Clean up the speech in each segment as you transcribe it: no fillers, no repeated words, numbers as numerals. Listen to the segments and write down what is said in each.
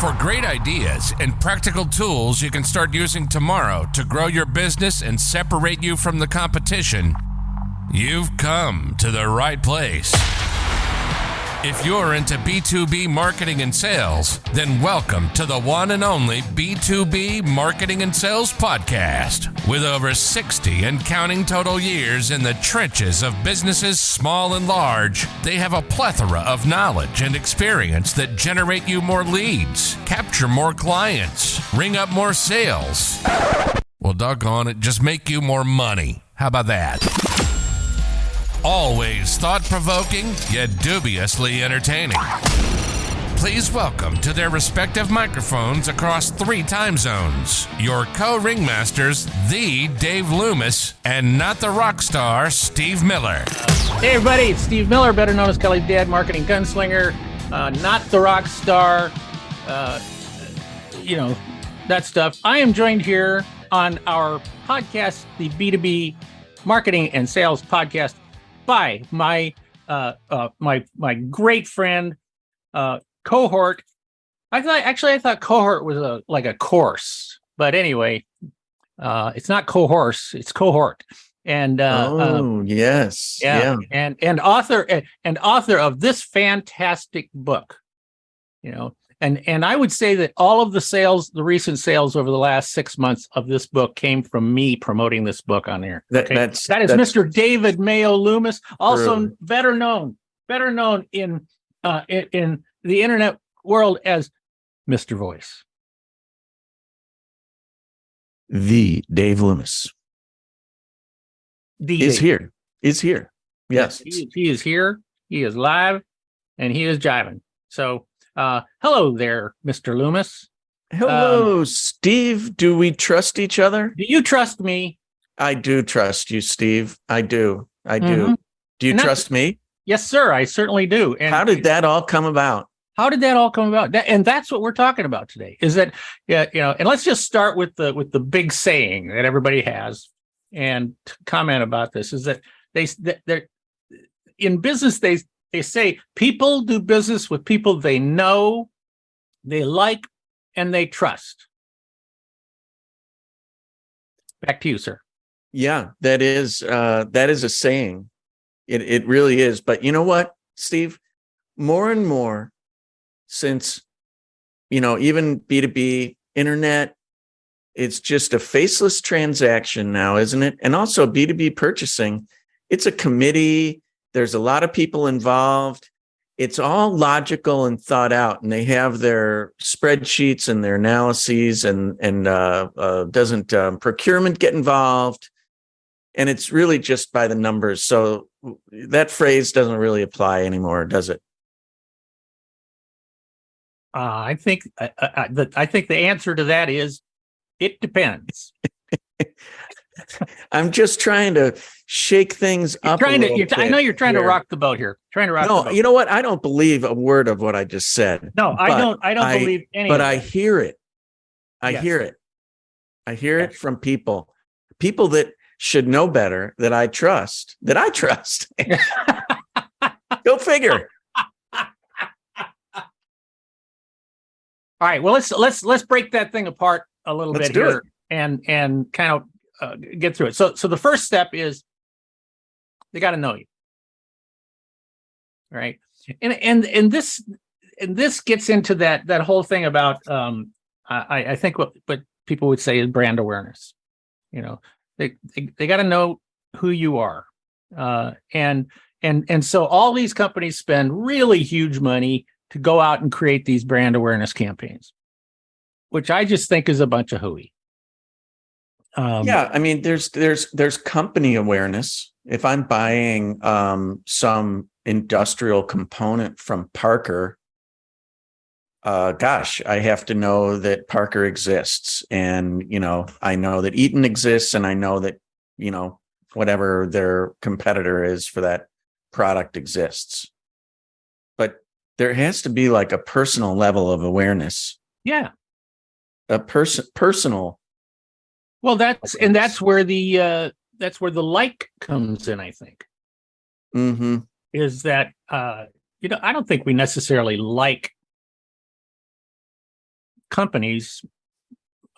For great ideas and practical tools you can start using tomorrow to grow your business and separate you from the competition, you've come to the right place. If you're into B2B marketing and sales, then welcome to the one and only B2B Marketing and Sales Podcast. With over 60 and counting total years in the trenches of businesses small and large, they have a plethora of knowledge and experience that generate you more leads, capture more clients, ring up more sales. Well, doggone it, just make you more money. How about that? Always thought-provoking, yet dubiously entertaining. Please welcome to their respective microphones across 3 time zones, your co-ringmasters, the Dave Loomis, and not the rock star, Steve Miller. Hey everybody, it's Steve Miller, better known as Kelly's dad, marketing gunslinger, not the rock star, that stuff. I am joined here on our podcast, the B2B Marketing and Sales Podcast, by my great friend, cohort. I thought cohort was like a course, but anyway, it's not cohorse, it's cohort. And yes, yeah. And author of this fantastic book, And I would say that all of the recent sales over the last 6 months of this book came from me promoting this book on air. That is Mr. David Mayo Loomis, also better known in the internet world as Mr. Voice. The Dave Loomis is here. Yes, he is here. He is live, and he is jiving. So. Hello there, Mr. Loomis. Hello, Steve. Do we trust each other? Do you trust me? I do trust you, Steve. I do. Mm-hmm. Do you trust me? Yes, sir. I certainly do. And how did that all come about? And that's what we're talking about today. Is that And let's just start with the big saying that everybody has, and comment about this is that they're in business. They say people do business with people they know, they like, and they trust. Back to you, sir. Yeah, that is a saying. It really is. But you know what, Steve? More and more, since even B2B internet, it's just a faceless transaction now, isn't it? And also B2B purchasing, it's a committee. There's a lot of people involved. It's all logical and thought out, and they have their spreadsheets and their analyses, and doesn't procurement get involved? And it's really just by the numbers. So that phrase doesn't really apply anymore, does it? I think the answer to that is it depends. I'm just trying to shake things up. I know you're trying to rock the boat here. No, you know what? I don't believe a word of what I just said. No, I don't believe any. But I hear it. I hear it from people that should know better, that I trust. Go figure. All right. Well, let's break that thing apart a little bit here and kind of get through it. So the first step is they got to know you, right? And this gets into that whole thing about I think what people would say is brand awareness. They got to know who you are, and so all these companies spend really huge money to go out and create these brand awareness campaigns, which I just think is a bunch of hooey. I mean, there's company awareness. If I'm buying some industrial component from Parker, I have to know that Parker exists, and I know that Eaton exists, and I know that whatever their competitor is for that product exists. But there has to be like a personal level of awareness. Yeah, a personal. Well, that's where the like comes in, I think. Mm-hmm. Is that I don't think we necessarily like companies,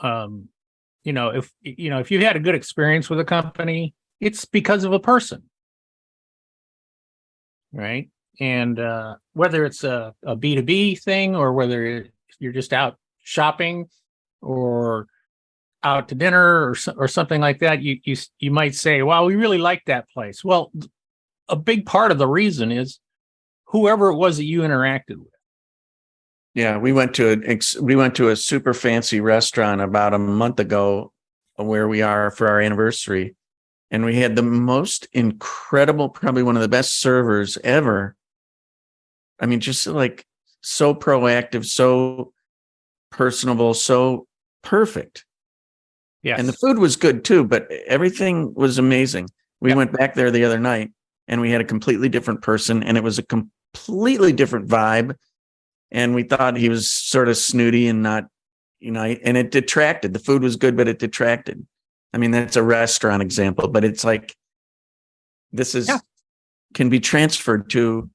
if you've had a good experience with a company, it's because of a person, right? And whether it's a B2B thing, or whether you're just out shopping or out to dinner or something like that, you might say, well, we really like that place. Well, a big part of the reason is whoever it was that you interacted with. Yeah, we went to a super fancy restaurant about a month ago where we are for our anniversary, and we had the most incredible, probably one of the best servers ever. I mean, just like so proactive, so personable, so perfect. Yes. And the food was good too, but everything was amazing. We Yep. went back there the other night and we had a completely different person, and it was a completely different vibe. And we thought he was sort of snooty and not, and it detracted. The food was good, but it detracted. I mean, that's a restaurant example, but it's like, can be transferred to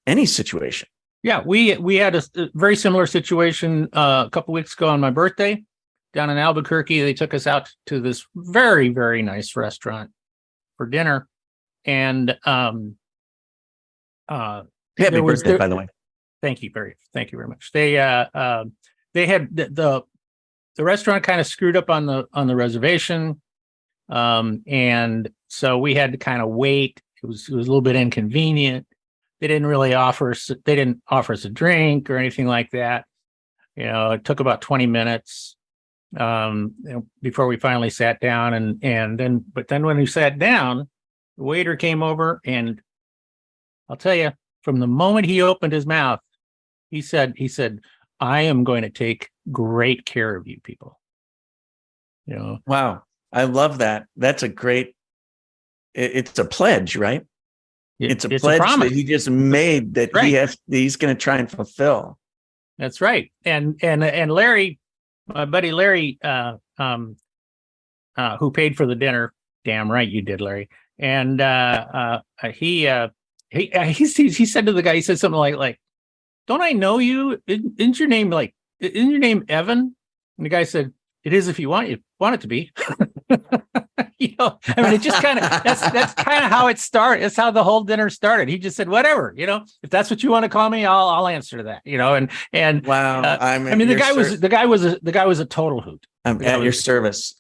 any situation. Yeah, we had a very similar situation a couple weeks ago on my birthday down in Albuquerque. They took us out to this very, very nice restaurant for dinner, and Happy birthday, by the way. Thank you very much. They had the restaurant kind of screwed up on the reservation, and so we had to kind of wait. It was a little bit inconvenient. They didn't offer us a drink or anything like that. It took about 20 minutes before we finally sat down, but then when we sat down, the waiter came over, and I'll tell you, from the moment he opened his mouth, he said, "I am going to take great care of you people." Wow. I love that. That's a great, it's a pledge, right? It's a pledge that he just made that he's going to try and fulfill. That's right. And Larry, my buddy Larry, who paid for the dinner, damn right you did, Larry. And he said to the guy, he said something like, "Don't I know you? Isn't your name Evan?" And the guy said, "It is if you want it to be." I mean, it just kind of that's kind of how it started. That's how the whole dinner started. He just said, "Whatever, if that's what you want to call me, I'll answer to that." And wow, the guy was a total hoot. I'm at your service.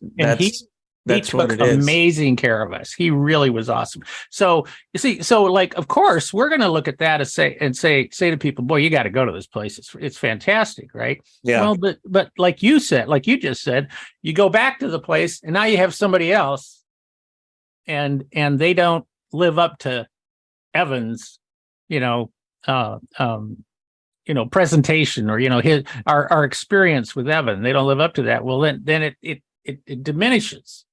He took amazing care of us. He really was awesome. So you see, of course, we're going to look at that and say to people, "Boy, you got to go to this place. It's fantastic, right?" Yeah. Well, but like you just said, you go back to the place, and now you have somebody else, and they don't live up to Evan's, presentation, or our experience with Evan. They don't live up to that. Well, then it diminishes.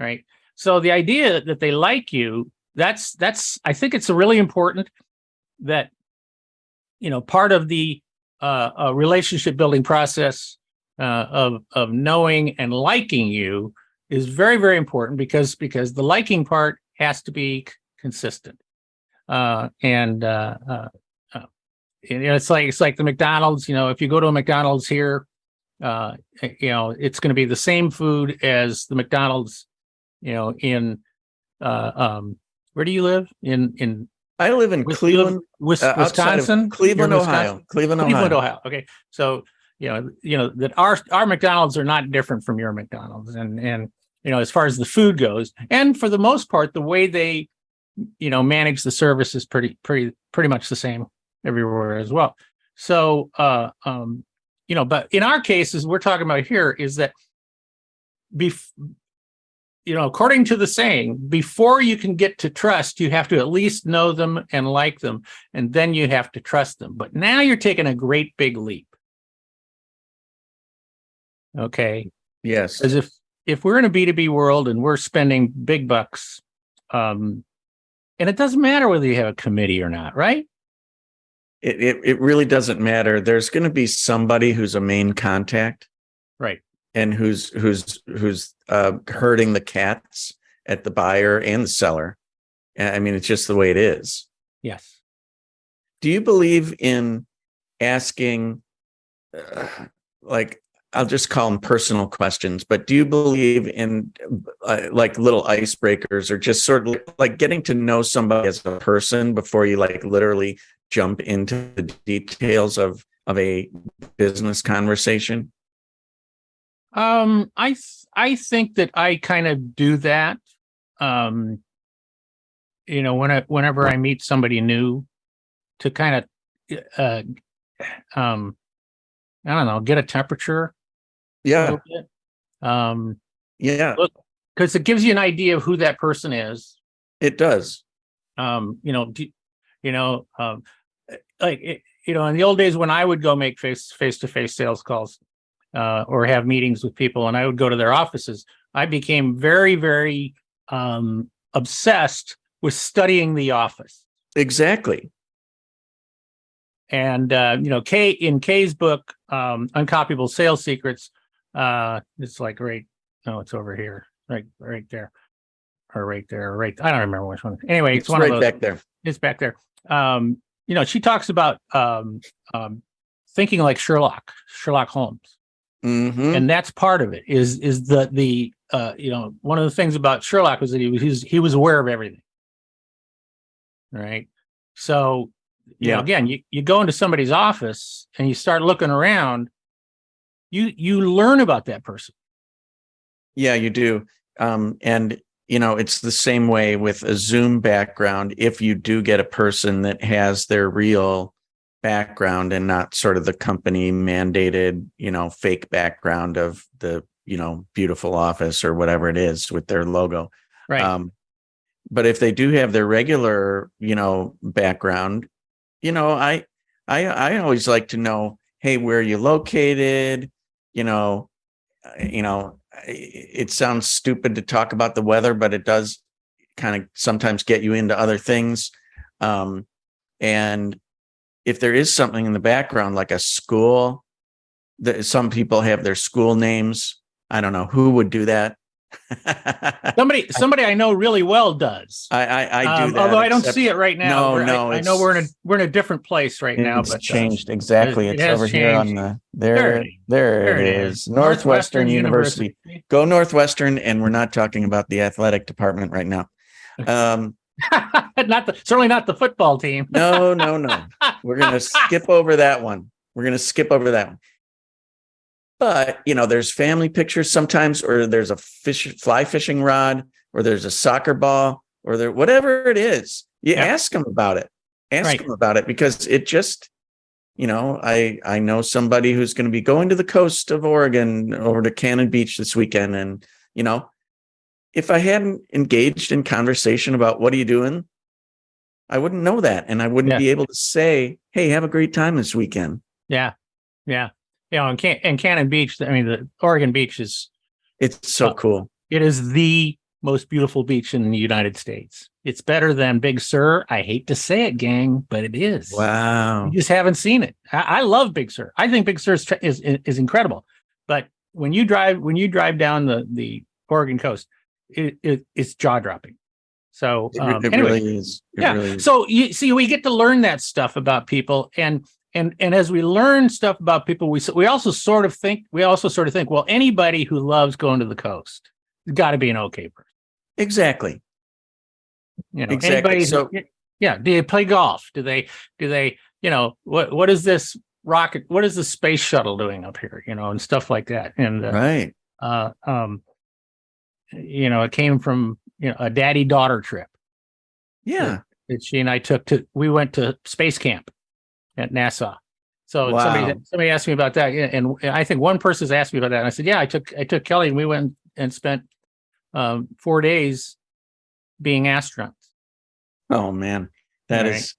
Right. So the idea that they like you, that's I think it's really important that, part of the relationship building process of knowing and liking you is very, very important, because the liking part has to be consistent. It's like the McDonald's. If you go to a McDonald's here, it's going to be the same food as the McDonald's in where do you live? I live in Cleveland, Wisconsin, Cleveland, Ohio. Cleveland, Ohio. Okay, so that our McDonald's are not different from your McDonald's, and as far as the food goes, and for the most part, the way they manage the service is pretty much the same everywhere as well. So but in our cases, we're talking about here is that according to the saying, before you can get to trust, you have to at least know them and like them, and then you have to trust them. But now you're taking a great big leap. Okay. Yes. As if we're in a B2B world and we're spending big bucks, and it doesn't matter whether you have a committee or not, right? It really doesn't matter. There's going to be somebody who's a main contact. Right. And who's herding the cats at the buyer and the seller. I mean, it's just the way it is. Yes. Do you believe in asking like, I'll just call them personal questions, but do you believe in like little icebreakers, or just sort of like getting to know somebody as a person before you like literally jump into the details of a business conversation? I think that I kind of do that. Um, whenever I meet somebody new, to kind of, I don't know, get a temperature a Yeah. little bit. Yeah, Because it gives you an idea of who that person is. it does. You know, in the old days when I would go make face-to-face sales calls, or have meetings with people, and I would go to their offices, I became very, very obsessed with studying the office. Exactly. And in Kay's book, Uncopyable Sales Secrets, it's like it's over here, right there, or right there, right. I don't remember which one. Anyway, it's one right of those. back there. It's back there. She talks about thinking like Sherlock Holmes. Mm-hmm. And that's part of it. Is the one of the things about Sherlock was that he was aware of everything. Right. So, again, you go into somebody's office and you start looking around, you learn about that person. Yeah, you do. And it's the same way with a Zoom background. If you do get a person that has their real background and not sort of the company mandated, fake background of the, beautiful office or whatever it is with their logo. Right. But if they do have their regular, background, I always like to know, hey, where are you located? It sounds stupid to talk about the weather, but it does kind of sometimes get you into other things. And if there is something in the background, like a school, that some people have their school names. I don't know who would do that. Somebody I know really well does. I do that, although I don't see it right now. I know we're in a different place right now, but changed exactly. It's over here on the there it is. Northwestern University. Go Northwestern, and we're not talking about the athletic department right now. Certainly not the football team. No. We're gonna skip over that one. But there's family pictures sometimes, or there's a fly fishing rod, or there's a soccer ball, or whatever it is. You ask them about it. Ask them about it, because it just, I know somebody who's going to be going to the coast of Oregon over to Cannon Beach this weekend, and if I hadn't engaged in conversation about what are you doing, I wouldn't know that, and I wouldn't be able to say, "Hey, have a great time this weekend." Yeah. And Cannon Beach, I mean, the Oregon beach it's so cool. It is the most beautiful beach in the United States. It's better than Big Sur. I hate to say it, gang, but it is. Wow. You just haven't seen it. I love Big Sur. I think Big Sur is incredible. But when you drive down the Oregon coast, it's jaw dropping. So it really is. Really is. So you see, we get to learn that stuff about people, and as we learn stuff about people, we also sort of think, well, anybody who loves going to the coast has got to be an okay person. Exactly. Exactly. Anybody. So, do they play golf? Do they? What is this rocket? What is the space shuttle doing up here? And stuff like that. And right. It came from a daddy-daughter trip. Yeah. That she and I we went to space camp at NASA. So somebody asked me about that, and I think one person's asked me about that. And I said, "Yeah, I took Kelly, and we went and spent 4 days being astronauts." Oh man, that is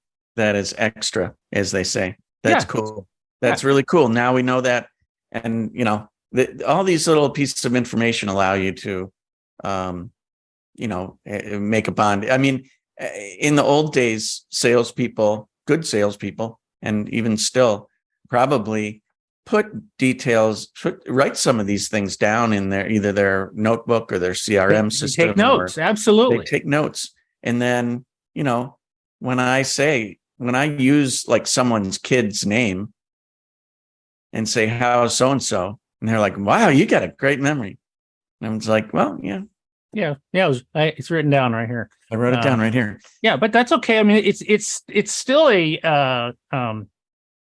extra, as they say. That's cool. That's really cool. Now we know that, and all these little pieces of information allow you to, make a bond. I mean, in the old days, good salespeople, and even still, probably write some of these things down in either their notebook or their CRM system. Take notes, absolutely. They take notes. And then, when I use like someone's kid's name, and say, how's so-and-so? And they're like, wow, you got a great memory. And I was like, well, yeah. Yeah. It's written down right here. I wrote it down right here. Yeah, but that's okay. I mean, it's still a,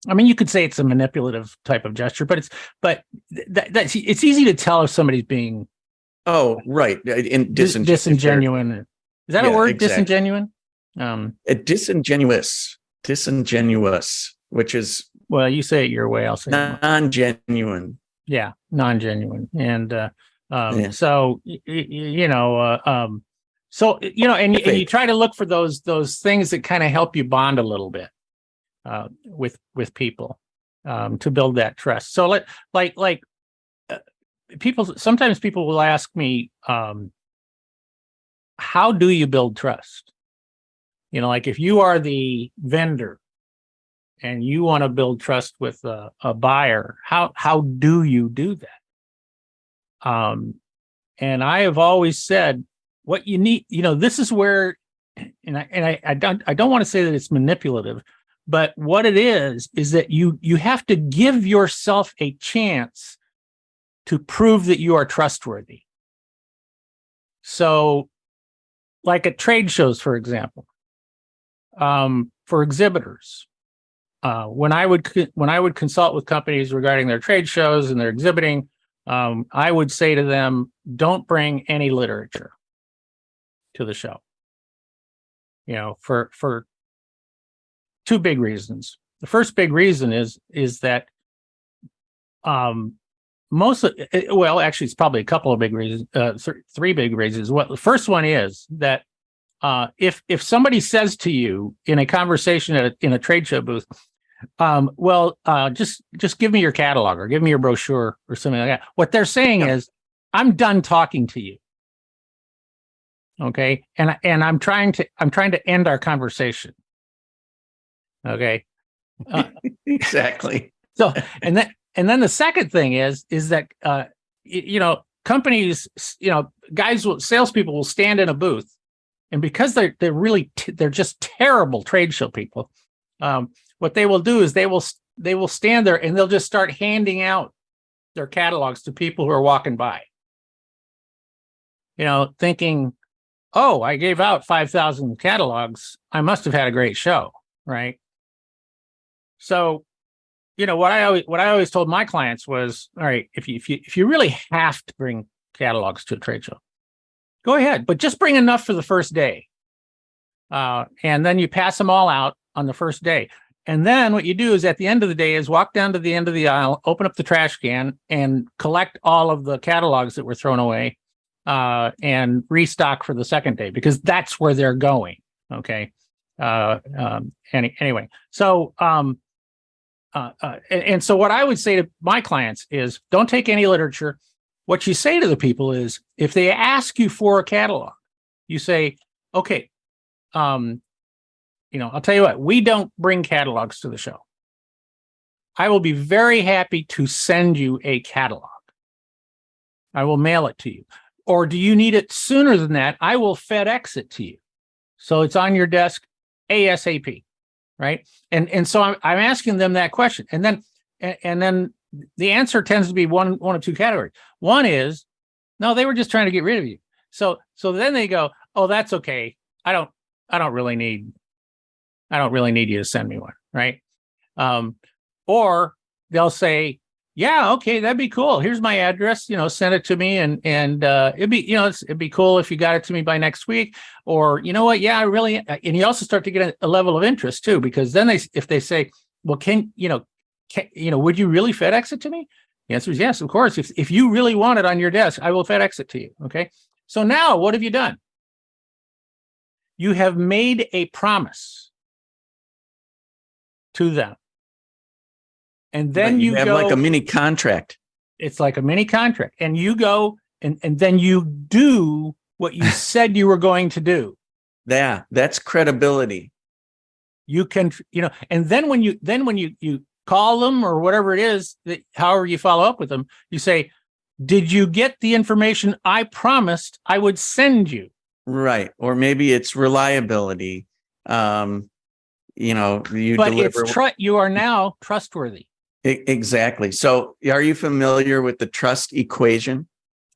I mean, you could say it's a manipulative type of gesture, but it's easy to tell if somebody's being right, disingenuous. Is that a word? Exactly. Disingenuine? Disingenuous, which is, well, you say it your way, I'll say non-genuine. Yeah, non-genuine. And so and you try to look for those things that kind of help you bond a little bit with people to build that trust. So sometimes people will ask me, how do you build trust? Like if you are the vendor and you want to build trust with a buyer, how do you do that? And I have always said, what you need, this is where, and I don't want to say that it's manipulative, but what it is that you have to give yourself a chance to prove that you are trustworthy. So, like at trade shows, for example, for exhibitors, when I would consult with companies regarding their trade shows and their exhibiting, I would say to them, don't bring any literature to the show. For two big reasons. The first big reason is that actually, it's probably a couple of big reasons, three big reasons. The first one is that if somebody says to you in a conversation in a trade show booth, just give me your catalog or give me your brochure or something like that, what they're saying is, I'm done talking to you. Okay, and I'm trying to end our conversation. Okay, exactly. So and then the second thing is that companies, salespeople will stand in a booth, and because they're just terrible trade show people, what they will do is they will stand there and they'll just start handing out their catalogs to people who are walking by. Thinking, oh, I gave out 5,000 catalogs. I must have had a great show, right? So, what I always told my clients was, all right, if you really have to bring catalogs to a trade show, go ahead, but just bring enough for the first day, and then you pass them all out on the first day. And then what you do is at the end of the day is walk down to the end of the aisle, open up the trash can, and collect all of the catalogs that were thrown away, and restock for the second day, because that's where they're going. Okay. Anyway, so and so what I would say to my clients is, don't take any literature. What you say to the people is, if they ask you for a catalog, you say, okay, I'll tell you what, we don't bring catalogs to the show. I will be very happy to send you a catalog. I will mail it to you. Or do you need it sooner than that? I will FedEx it to you, so it's on your desk ASAP, right? And so I'm asking them that question, and then the answer tends to be one of two categories. One is, no, they were just trying to get rid of you. So then they go, oh, that's okay. I don't really need you to send me one, right? Or they'll say, yeah, okay, that'd be cool. Here's my address, send it to me, and it'd be cool if you got it to me by next week. Or, you know what? Yeah, I really, and you also start to get a level of interest too, because then if they say, well, would you really FedEx it to me? The answer is yes, of course. If you really want it on your desk, I will FedEx it to you. Okay. So now what have you done? You have made a promise to them. And then you have like a mini contract. It's like a mini contract. And you go and then you do what you said you were going to do. Yeah, that's credibility. You can, and then when you call them or whatever it is, however you follow up with them, you say, did you get the information I promised I would send you? Right. Or maybe it's reliability. You deliver. You are now trustworthy. Exactly. So are you familiar with the trust equation?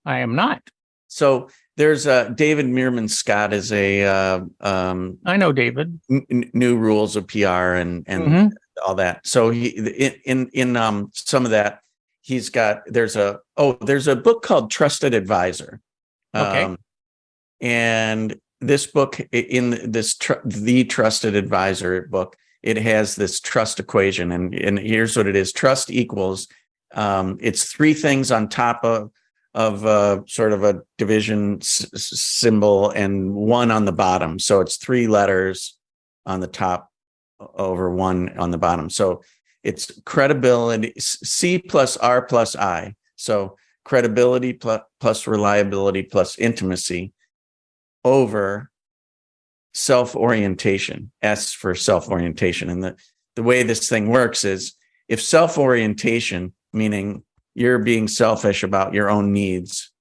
I am not. So there's David Meerman Scott is I know David. New Rules of PR and Mhm. all that. So he in some of that he's got there's a book called Trusted Advisor. Okay. And this book in this the Trusted Advisor book, it has this trust equation, and here's what it is: trust equals it's three things on top of sort of a division symbol and one on the bottom. So it's three letters on the top over one on the bottom. So it's credibility, C plus R plus I. So credibility plus reliability plus intimacy over self-orientation, S for self-orientation. And the way this thing works is if self-orientation, meaning you're being selfish about your own needs,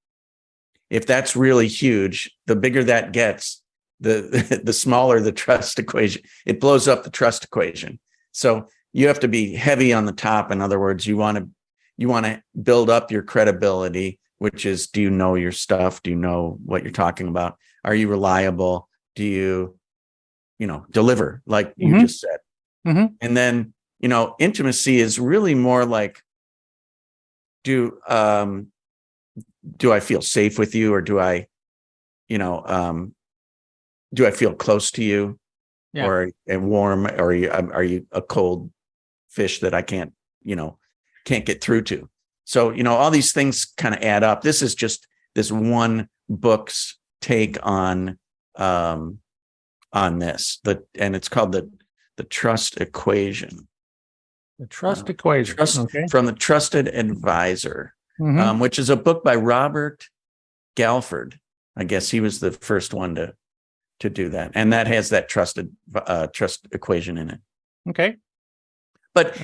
if that's really huge, the bigger that gets, the smaller the trust equation. It blows up the trust equation. So you have to be heavy on the top. In other words, you want to build up your credibility, which is, do you know your stuff? Do you know what you're talking about? Are you reliable? Do you deliver like you just said? Mm-hmm. And then, intimacy is really more like, do I feel safe with you, or do I feel close to you, or and warm, or are you a cold fish that I can't get through to? So, all these things kind of add up. This is just this one book's take on this, and it's called the trust equation. The trust equation. Okay. From the Trusted Advisor, Mm-hmm. which is a book by Robert Galford. I guess he was the first one to do that, and that has that trust equation in it. Okay. But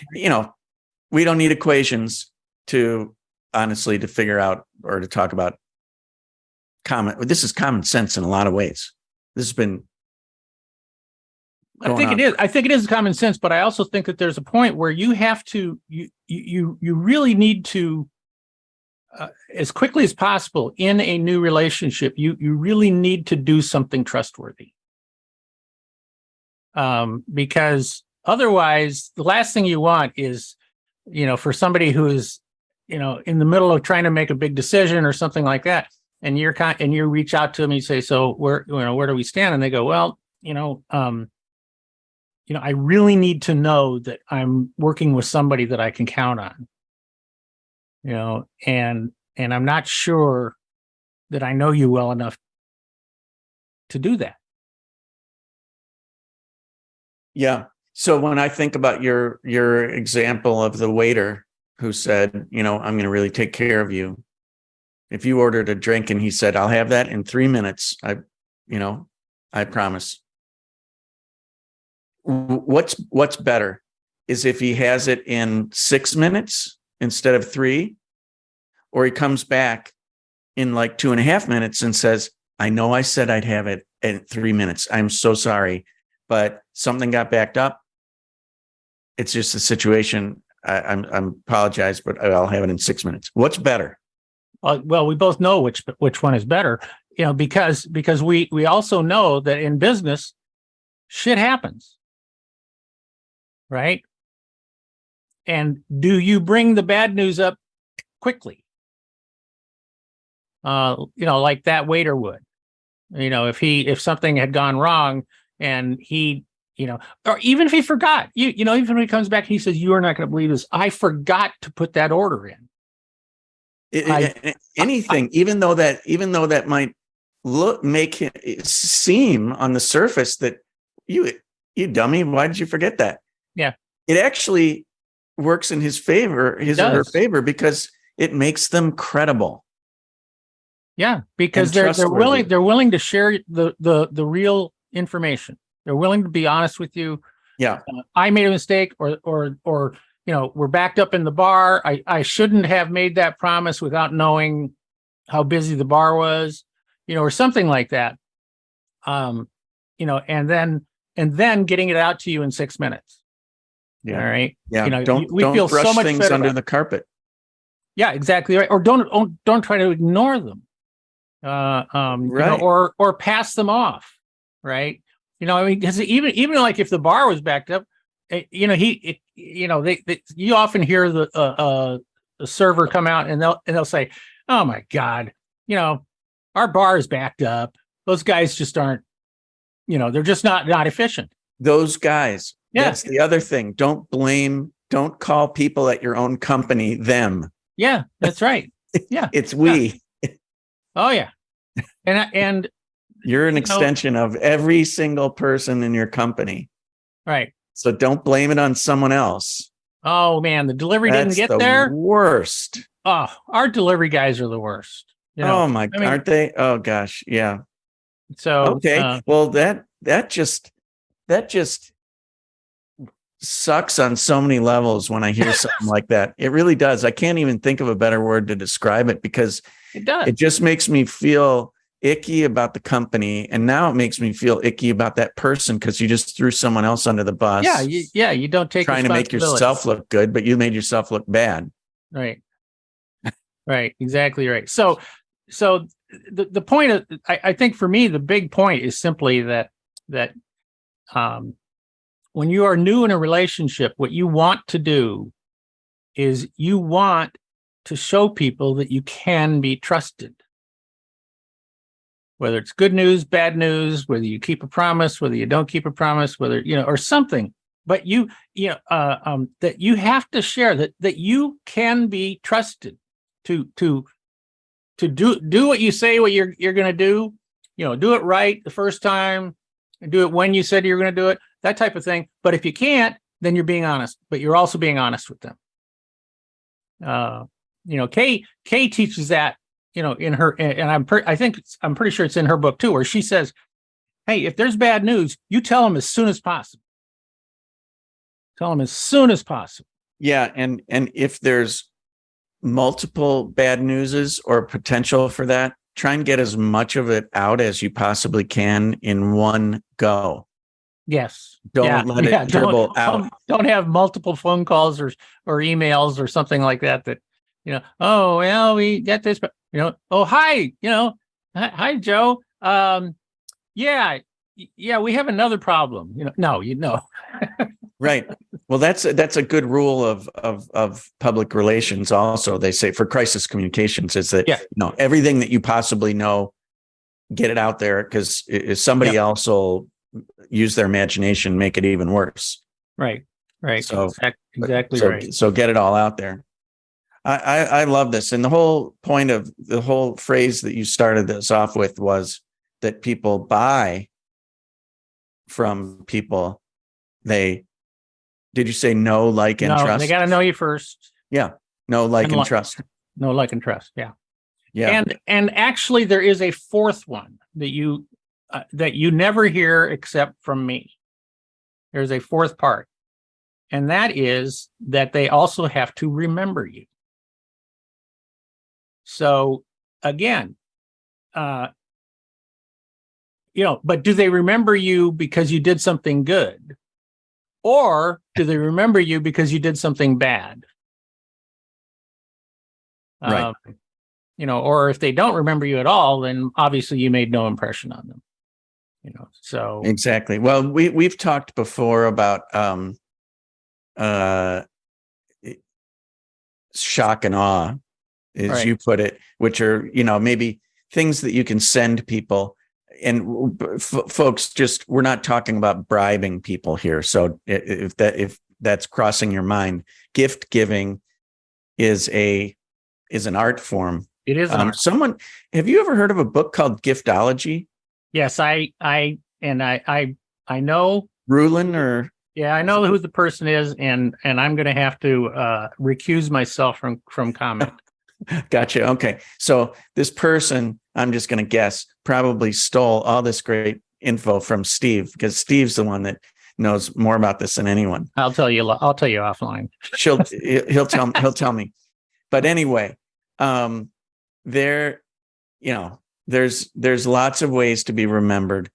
we don't need equations to figure out or to talk about this is common sense in a lot of ways. This has been I think it is. I think it is common sense, but I also think that there's a point where you have to you really need to as quickly as possible in a new relationship, you really need to do something trustworthy. Because otherwise, the last thing you want is, for somebody who is, in the middle of trying to make a big decision or something like that, and you reach out to them and you say, so where do we stand? And they go, well, I really need to know that I'm working with somebody that I can count on. And I'm not sure that I know you well enough to do that. Yeah. So when I think about your example of the waiter who said, I'm going to really take care of you. If you ordered a drink and he said, I'll have that in 3 minutes, I promise. What's better is if he has it in 6 minutes instead of 3, or he comes back in like 2.5 minutes and says, I know I said I'd have it in 3 minutes. I'm so sorry, but something got backed up. It's just a situation. I'm apologize, but I'll have it in 6 minutes. What's better? Well, we both know which one is better, because we also know that in business, shit happens, right? And do you bring the bad news up quickly? Like that waiter would. If something had gone wrong and he, or even if he forgot, even when he comes back, he says, "You are not going to believe this. I forgot to put that order in." Anything, even though that might make it seem on the surface that you dummy, why did you forget that? Yeah, it actually works in his favor, or her favor, because it makes them credible. Yeah, because they're willing to share the real information. They're willing to be honest with you. Yeah, I made a mistake, or we're backed up in the bar. I shouldn't have made that promise without knowing how busy the bar was, or something like that. And then getting it out to you in 6 minutes. Yeah. All right. Yeah. You know, we don't feel brush so much things better under about the carpet. Yeah, exactly right. Or don't try to ignore them. You know, Right. or pass them off. Right. You know, I mean, because even like if the bar was backed up, you know, you often hear the server come out and they'll say, "Oh my God, you know, our bar is backed up. Those guys just aren't, you know, they're just not efficient." Those guys. Yeah. That's the other thing. Don't call people at your own company them. Yeah, that's right. Yeah. It's we. Yeah. Oh yeah. And You're an you know, extension of every single person in your company. right. So don't blame it on someone else. Oh man, the delivery That's didn't get the there. worst. Oh, our delivery guys are the worst. You know, Oh my, I mean, aren't they? Oh gosh, yeah. so Okay. Well, that just sucks on so many levels when I hear something like that. It really does. I can't even think of a better word to describe it because it does. it just makes me feel icky about the company, and now it makes me feel icky about that person because you just threw someone else under the bus. Yeah, you don't take trying to make yourself look good, but you made yourself look bad. Right. Right. Exactly right. So the point of, I think for me, the big point is simply that when you are new in a relationship, what you want to do is you want to show people that you can be trusted. Whether it's good news, bad news, whether you keep a promise, whether you don't keep a promise, whether, you know, or something, but that you have to share that you can be trusted to do what you say, what you're going to do, you know, do it right the first time and do it when you said you're going to do it, that type of thing. But if you can't, then you're being honest, but you're also being honest with them. You know, Kay teaches that, you know, in her, and I'm pretty sure it's in her book too, where she says, "Hey, if there's bad news, you tell them as soon as possible. Tell them as soon as possible." Yeah, and if there's multiple bad newses or potential for that, try and get as much of it out as you possibly can in one go. Yes. Don't let it dribble out. Don't have multiple phone calls or emails or something like that. That, you know, oh well, we got this, but, you know, oh hi, you know, hi Joe. Yeah, we have another problem. You know, no, you know. Right. Well, that's a good rule of public relations. Also, they say for crisis communications is that, you know, everything that you possibly know, get it out there, because somebody else will use their imagination, make it even worse. Right. So exactly so, right. So get it all out there. I love this. And the whole point of the whole phrase that you started this off with was that people buy from people did you say know, like, and trust? They got to know you first. Yeah. Know, like, and trust. Know, like, and trust. Yeah. Yeah. And actually there is a fourth one that you never hear except from me. There's a fourth part. And that is that they also have to remember you. So again, you know, but do they remember you because you did something good? Or do they remember you because you did something bad? Right. You know, or if they don't remember you at all, then obviously you made no impression on them. You know, so exactly. Well, we've talked before about shock and awe, as you put it, which are, you know, maybe things that you can send people. And folks, just, we're not talking about bribing people here. So if that's crossing your mind, gift giving is an art form. It is. Have you ever heard of a book called Giftology? Yes, I know Rulin, or I know who the person is, and I'm going to have to recuse myself from comment. Gotcha. Okay. So this person, I'm just going to guess, probably stole all this great info from Steve, because Steve's the one that knows more about this than anyone. I'll tell you offline. He'll tell me. But anyway, there's lots of ways to be remembered.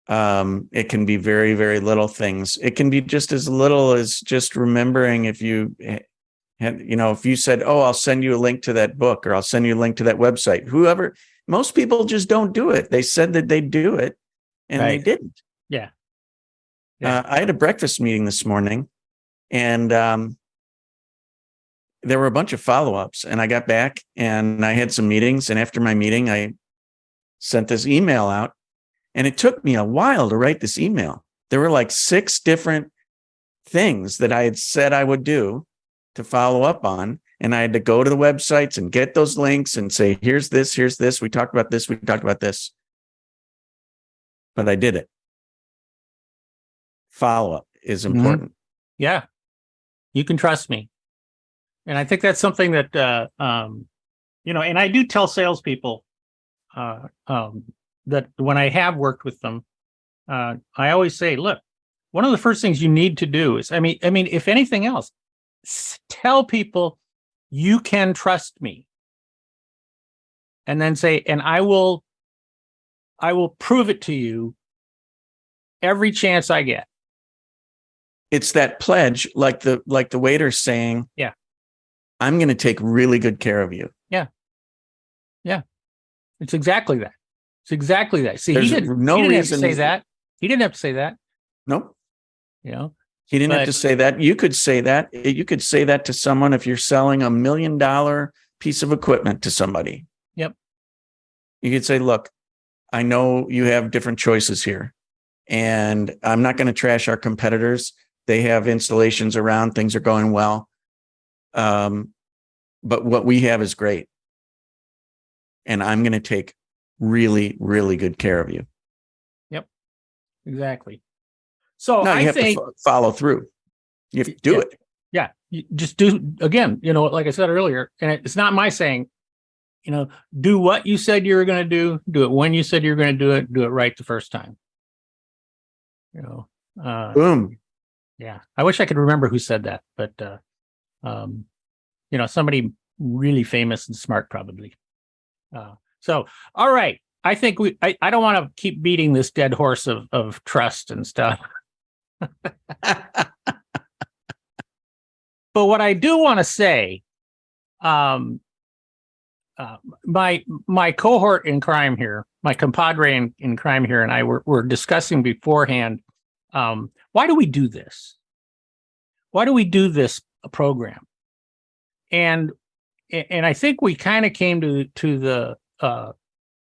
It can be very, very little things. It can be just as little as just remembering if you had, if you said, oh, I'll send you a link to that book, or I'll send you a link to that website. Most people just don't do it. They said that they'd do it and they didn't. Yeah. I had a breakfast meeting this morning, and there were a bunch of follow-ups, and I got back and I had some meetings. And after my meeting, I sent this email out, and it took me a while to write this email. There were like 6 different things that I had said I would do to follow up on. And I had to go to the websites and get those links and say, here's this. We talked about this. We talked about this. But I did it. Follow-up is important. Yeah. You can trust me. And I think that's something that, and I do tell salespeople that when I have worked with them, I always say, look, one of the first things you need to do is, if anything else, tell people you can trust me. And then say, and I will prove it to you every chance I get. It's that pledge, like the waiter saying, yeah, I'm going to take really good care of you. Yeah. Yeah. It's exactly that. See, There's he didn't have to say that. He didn't have to say that. Nope. He didn't have to say that. You could say that. You could say that to someone if you're selling $1 million piece of equipment to somebody. Yep. You could say, look, I know you have different choices here, and I'm not going to trash our competitors. They have installations around. Things are going well. But what we have is great. And I'm going to take really, really good care of you. Yep. Exactly. So now you have to follow through. You have to do it. Yeah. You just do, again, like I said earlier, and it's not my saying, do what you said you were going to do it when you said you were going to do it right the first time. Boom. Yeah. I wish I could remember who said that, but, somebody really famous and smart, probably. So, all right. I think I don't want to keep beating this dead horse of trust and stuff. But what I do want to say, my cohort in crime here, my compadre in crime here, and I were discussing beforehand, why do we do this? Why do we do this program? And I think we kind of came to the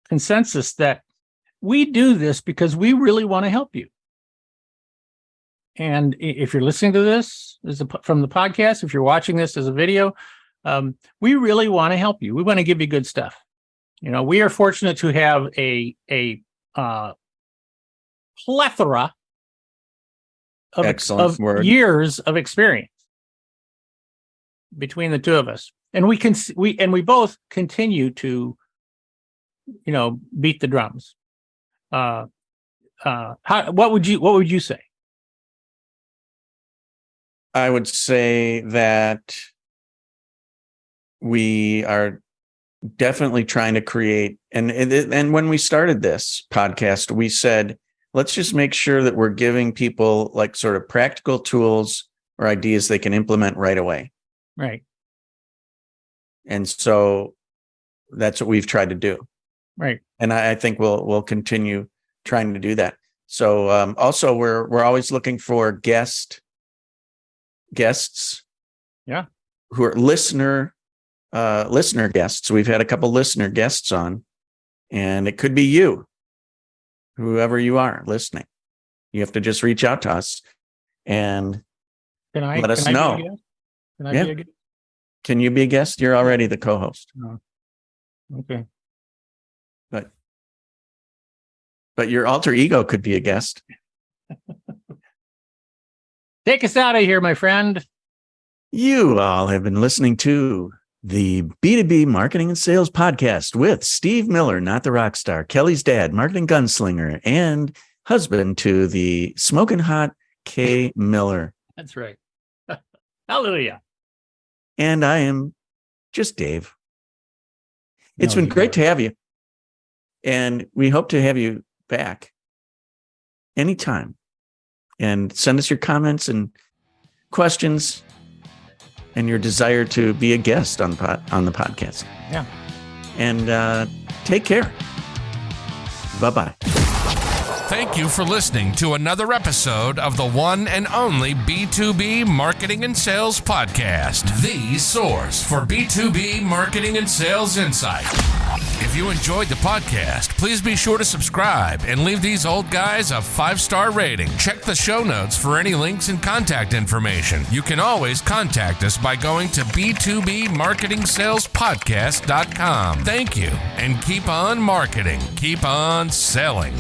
consensus that we do this because we really want to help you. And if you're listening to this from the podcast, if you're watching this as a video, we really want to help you. We want to give you good stuff. We are fortunate to have a plethora of years of experience between the two of us, and we both continue to, beat the drums. What would you say? I would say that we are definitely trying to create, and when we started this podcast, we said, let's just make sure that we're giving people like sort of practical tools or ideas they can implement right away. Right. And so that's what we've tried to do. Right. And I think we'll continue trying to do that. So also we're always looking for guests. Yeah. Who are listener guests. We've had a couple listener guests on, and it could be you, whoever you are listening. You have to just reach out to us and let us know. Can I be a guest? Can you be a guest? You're already the co-host. Oh. Okay. But your alter ego could be a guest. Take us out of here, my friend. You all have been listening to the B2B Marketing and Sales Podcast with Steve Miller, not the rock star, Kelly's dad, marketing gunslinger, and husband to the smoking hot Kay Miller. That's right. Hallelujah. And I am just Dave. It's been great to have you. And we hope to have you back. anytime, and send us your comments and questions and your desire to be a guest on the podcast. Yeah. And take care. Bye-bye. Thank you for listening to another episode of the one and only B2B Marketing and Sales Podcast, the source for B2B marketing and sales insight. If you enjoyed the podcast, please be sure to subscribe and leave these old guys a 5-star rating. Check the show notes for any links and contact information. You can always contact us by going to b2bmarketingsalespodcast.com. Thank you, and keep on marketing, keep on selling.